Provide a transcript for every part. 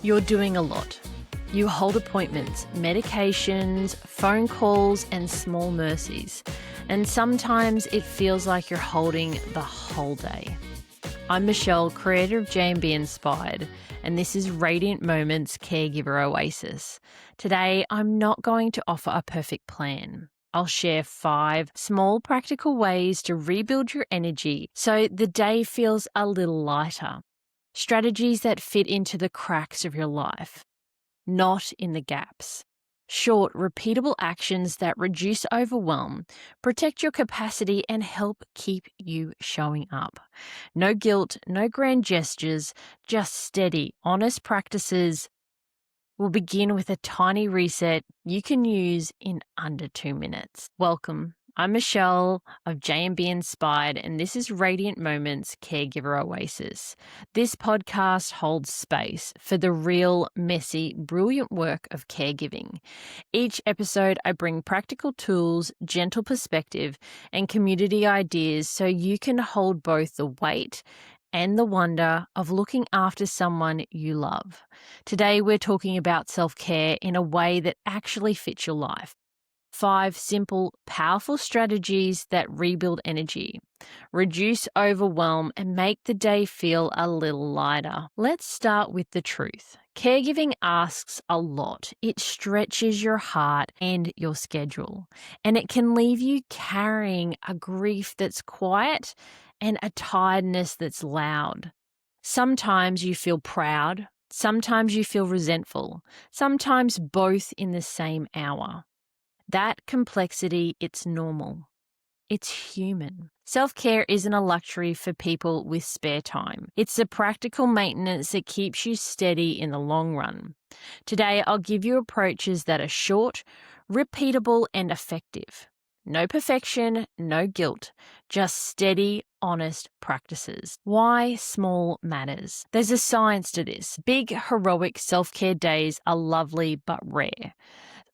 You're doing a lot. You hold appointments, medications, phone calls, and small mercies. And sometimes it feels like you're holding the whole day. I'm Michelle, creator of J&B Inspired, and this is Radiant Moments Caregiver Oasis. Today, I'm not going to offer a perfect plan. I'll share 5 small practical ways to rebuild your energy so the day feels a little lighter. Strategies that fit into the cracks of your life, not in the gaps. Short, repeatable actions that reduce overwhelm, protect your capacity, and help keep you showing up. No guilt, no grand gestures, just steady, honest practices. We'll begin with a tiny reset you can use in under 2 minutes. Welcome. I'm Michelle of J&B Inspired, and this is Radiant Moments Caregiver Oasis. This podcast holds space for the real, messy, brilliant work of caregiving. Each episode, I bring practical tools, gentle perspective, and community ideas so you can hold both the weight and the wonder of looking after someone you love. Today, we're talking about self-care in a way that actually fits your life. 5 simple, powerful strategies that rebuild energy, reduce overwhelm, and make the day feel a little lighter. Let's start with the truth. Caregiving asks a lot. It stretches your heart and your schedule, and it can leave you carrying a grief that's quiet and a tiredness that's loud. Sometimes you feel proud, sometimes you feel resentful, sometimes both in the same hour. That complexity, it's normal. It's human. Self-care isn't a luxury for people with spare time. It's the practical maintenance that keeps you steady in the long run. Today, I'll give you approaches that are short, repeatable, and effective. No perfection, no guilt, just steady, honest practices. Why small matters? There's a science to this. Big, heroic self-care days are lovely but rare.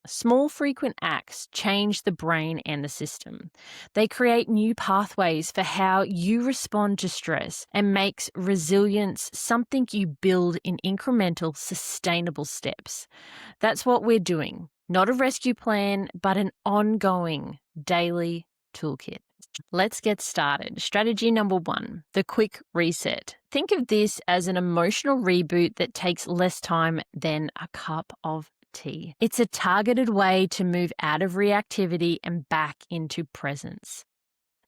Small, frequent acts change the brain and the system. They create new pathways for how you respond to stress and makes resilience something you build in incremental, sustainable steps. That's what we're doing. Not a rescue plan, but an ongoing daily toolkit. Let's get started. Strategy number 1, the quick reset. Think of this as an emotional reboot that takes less time than a cup of tea. It's a targeted way to move out of reactivity and back into presence.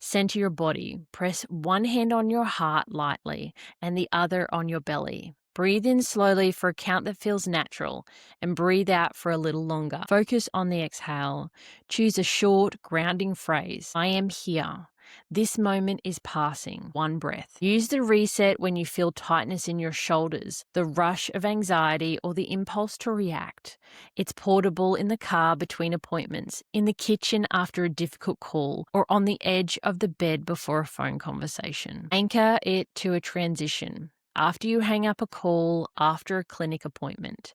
Center your body. Press one hand on your heart lightly and the other on your belly. Breathe in slowly for a count that feels natural and breathe out for a little longer. Focus on the exhale. Choose a short, grounding phrase. I am here. This moment is passing. One breath. Use the reset when you feel tightness in your shoulders, the rush of anxiety, or the impulse to react. It's portable in the car between appointments, in the kitchen after a difficult call, or on the edge of the bed before a phone conversation. Anchor it to a transition. After you hang up a call, after a clinic appointment.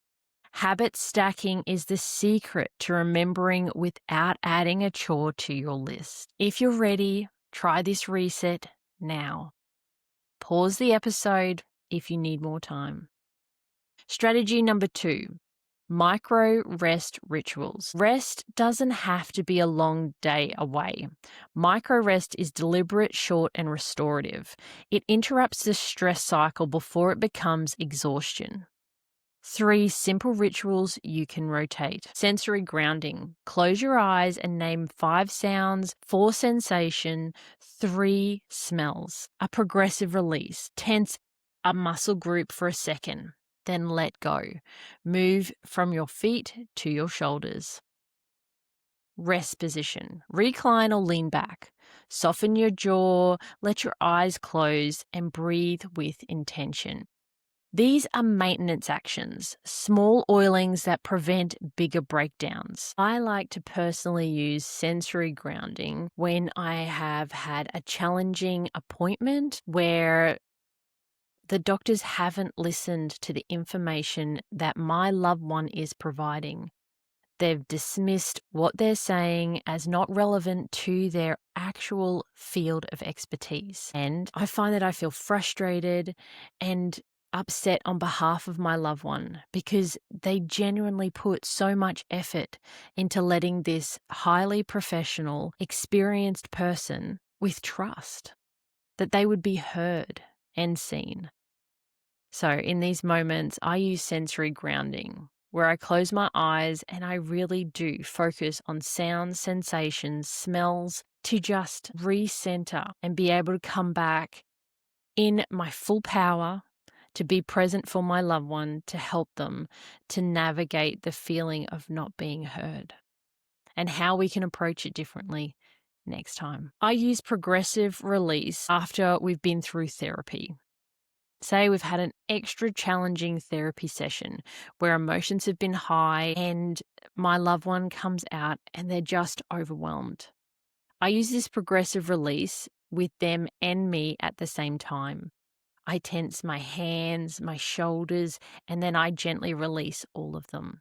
Habit stacking is the secret to remembering without adding a chore to your list. If you're ready, try this reset now. Pause the episode if you need more time. Strategy number 2, micro rest rituals. Rest doesn't have to be a long day away. Micro rest is deliberate, short, and restorative. It interrupts the stress cycle before it becomes exhaustion. 3 simple rituals you can rotate. Sensory grounding. Close your eyes and name 5 sounds, 4 sensation, 3 smells. A progressive release. Tense a muscle group for a second, then let go. Move from your feet to your shoulders. Rest position. Recline or lean back. Soften your jaw, let your eyes close, and breathe with intention. These are maintenance actions, small oilings that prevent bigger breakdowns. I like to personally use sensory grounding when I have had a challenging appointment where the doctors haven't listened to the information that my loved one is providing. They've dismissed what they're saying as not relevant to their actual field of expertise. And I find that I feel frustrated and upset on behalf of my loved one because they genuinely put so much effort into letting this highly professional, experienced person with trust that they would be heard and seen. So in these moments, I use sensory grounding, where I close my eyes and I really do focus on sounds, sensations, smells to just recenter and be able to come back in my full power to be present for my loved one, to help them to navigate the feeling of not being heard and how we can approach it differently next time. I use progressive release after we've been through therapy. Say we've had an extra challenging therapy session where emotions have been high and my loved one comes out and they're just overwhelmed. I use this progressive release with them and me at the same time. I tense my hands, my shoulders, and then I gently release all of them.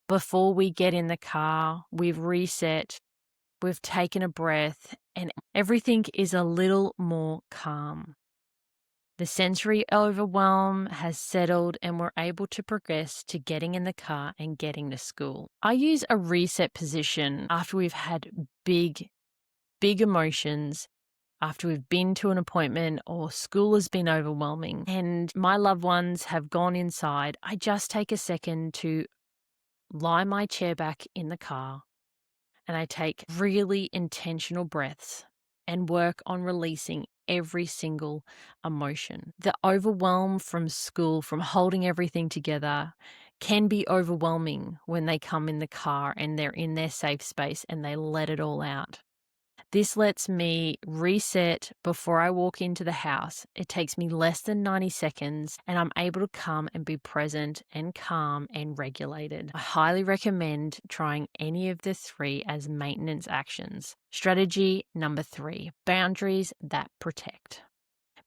Before we get in the car, we've reset, we've taken a breath, and everything is a little more calm. The sensory overwhelm has settled and we're able to progress to getting in the car and getting to school. I use a reset position after we've had big emotions, after we've been to an appointment or school has been overwhelming and my loved ones have gone inside. I just take a second to lie my chair back in the car and I take really intentional breaths and work on releasing every single emotion. The overwhelm from school, from holding everything together, can be overwhelming when they come in the car and they're in their safe space and they let it all out. This lets me reset before I walk into the house. It takes me less than 90 seconds and I'm able to come and be present and calm and regulated. I highly recommend trying any of the 3 as maintenance actions. Strategy number 3, boundaries that protect.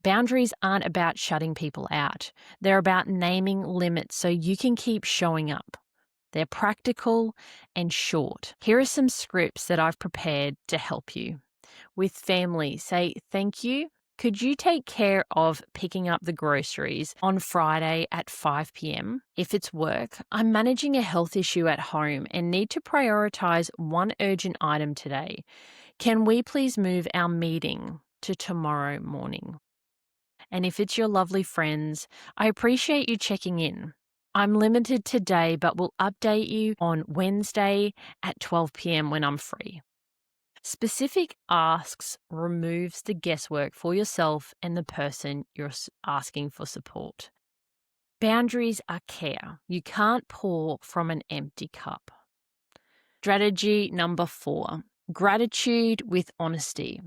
Boundaries aren't about shutting people out. They're about naming limits so you can keep showing up. They're practical and short. Here are some scripts that I've prepared to help you. With family, say, thank you. Could you take care of picking up the groceries on Friday at 5 p.m? If it's work, I'm managing a health issue at home and need to prioritize one urgent item today. Can we please move our meeting to tomorrow morning? And if it's your lovely friends, I appreciate you checking in. I'm limited today, but will update you on Wednesday at 12 p.m. when I'm free. Specific asks removes the guesswork for yourself and the person you're asking for support. Boundaries are care. You can't pour from an empty cup. Strategy number 4. Gratitude with honesty.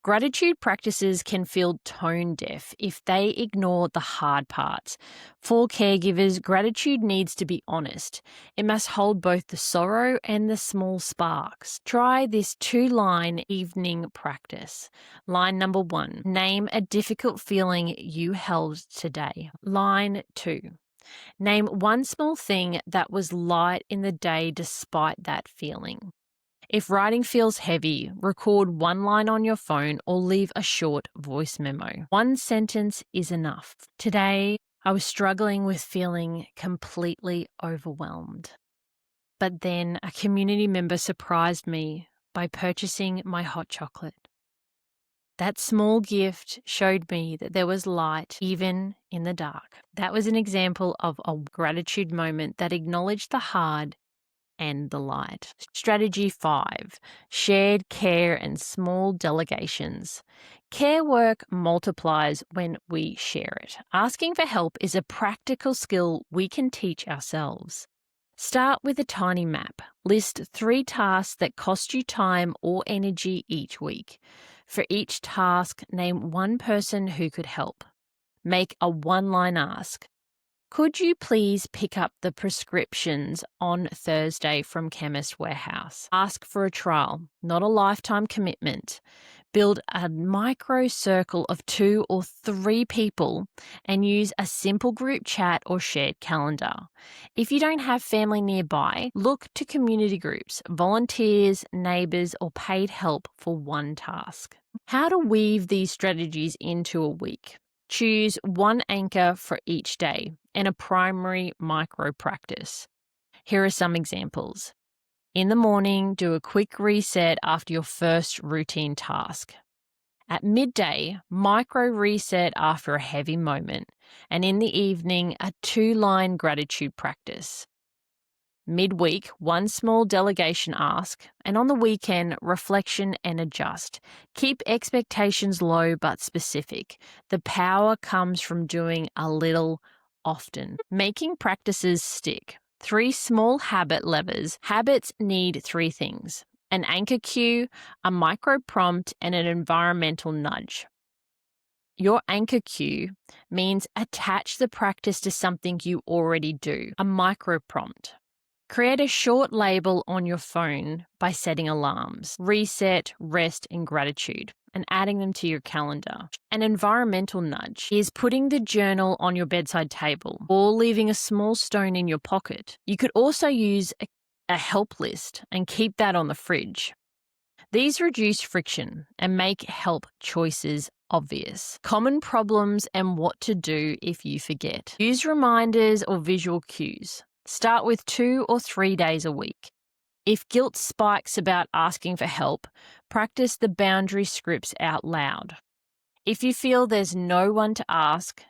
Gratitude practices can feel tone deaf if they ignore the hard parts. For caregivers, gratitude needs to be honest. It must hold both the sorrow and the small sparks. Try this 2-line evening practice. Line number 1, name a difficult feeling you held today. Line 2, name one small thing that was light in the day despite that feeling. If writing feels heavy, record 1 line on your phone or leave a short voice memo. 1 sentence is enough. Today, I was struggling with feeling completely overwhelmed. But then a community member surprised me by purchasing my hot chocolate. That small gift showed me that there was light even in the dark. That was an example of a gratitude moment that acknowledged the hard and the light. Strategy 5, shared care and small delegations. Care work multiplies when we share it. Asking for help is a practical skill we can teach ourselves. Start with a tiny map. List 3 tasks that cost you time or energy each week. For each task, name 1 person who could help. Make a 1-line ask. Could you please pick up the prescriptions on Thursday from Chemist Warehouse? Ask for a trial, not a lifetime commitment. Build a micro circle of 2 or 3 people and use a simple group chat or shared calendar. If you don't have family nearby, look to community groups, volunteers, neighbours, or paid help for 1 task. How to weave these strategies into a week. Choose one anchor for each day and a primary micro practice. Here are some examples. In the morning, do a quick reset after your first routine task. At midday, micro reset after a heavy moment. And in the evening, a 2-line gratitude practice. Midweek, one small delegation ask, and on the weekend, reflection and adjust. Keep expectations low but specific. The power comes from doing a little often. Making practices stick. 3 small habit levers. Habits need 3 things: an anchor cue, a micro prompt, and an environmental nudge. Your anchor cue means attach the practice to something you already do, a micro prompt. Create a short label on your phone by setting alarms, reset, rest, and gratitude, and adding them to your calendar. An environmental nudge is putting the journal on your bedside table or leaving a small stone in your pocket. You could also use a help list and keep that on the fridge. These reduce friction and make help choices obvious. Common problems and what to do if you forget. Use reminders or visual cues. Start with 2 or 3 days a week. If guilt spikes about asking for help, practice the boundary scripts out loud. If you feel there's no one to ask,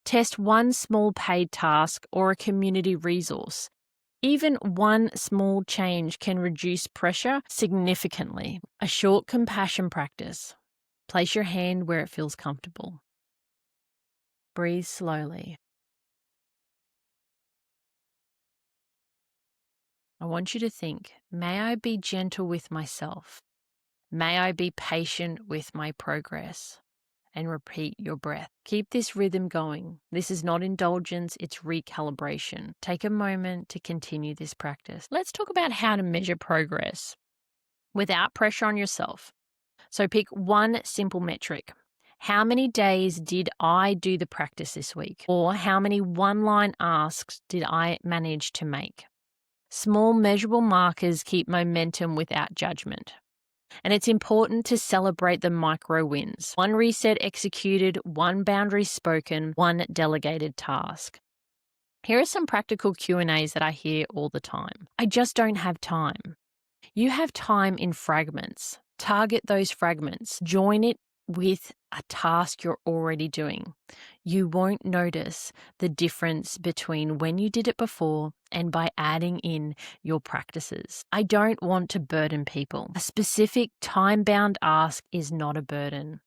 test one small paid task or a community resource. Even one small change can reduce pressure significantly. A short compassion practice. Place your hand where it feels comfortable. Breathe slowly. I want you to think, may I be gentle with myself? May I be patient with my progress? And repeat your breath. Keep this rhythm going. This is not indulgence, it's recalibration. Take a moment to continue this practice. Let's talk about how to measure progress without pressure on yourself. So pick one simple metric. How many days did I do the practice this week? Or how many one-line asks did I manage to make? Small measurable markers keep momentum without judgment. And it's important to celebrate the micro wins. One reset executed, one boundary spoken, one delegated task. Here are some practical Q&As that I hear all the time. I just don't have time. You have time in fragments. Target those fragments. Join it with a task you're already doing. You won't notice the difference between when you did it before and by adding in your practices. I don't want to burden people. A specific time-bound ask is not a burden.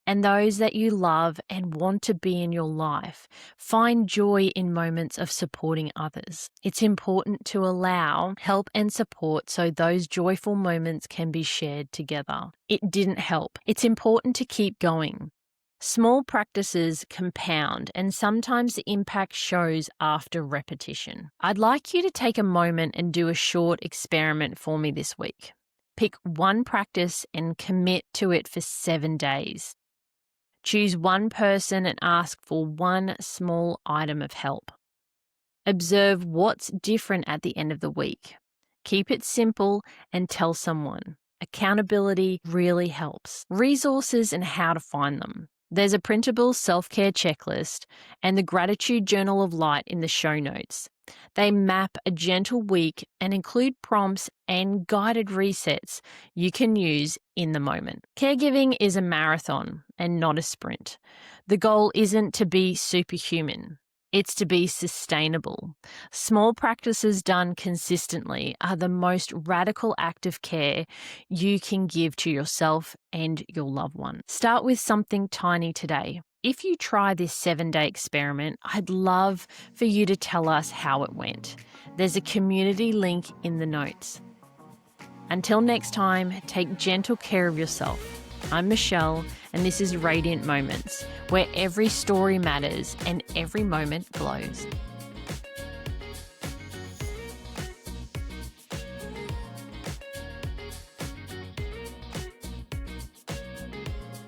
And those that you love and want to be in your life, find joy in moments of supporting others. It's important to allow help and support so those joyful moments can be shared together. It didn't help. It's important to keep going. Small practices compound, and sometimes the impact shows after repetition. I'd like you to take a moment and do a short experiment for me this week. Pick one practice and commit to it for 7 days. Choose one person and ask for one small item of help. Observe what's different at the end of the week. Keep it simple and tell someone. Accountability really helps. Resources and how to find them. There's a printable self-care checklist and the Gratitude Journal of Light in the show notes. They map a gentle week and include prompts and guided resets you can use in the moment. Caregiving is a marathon and not a sprint. The goal isn't to be superhuman. It's to be sustainable. Small practices done consistently are the most radical act of care you can give to yourself and your loved one. Start with something tiny today. If you try this 7-day experiment, I'd love for you to tell us how it went. There's a community link in the notes. Until next time, take gentle care of yourself. I'm Michelle, and this is Radiant Moments, where every story matters and every moment glows.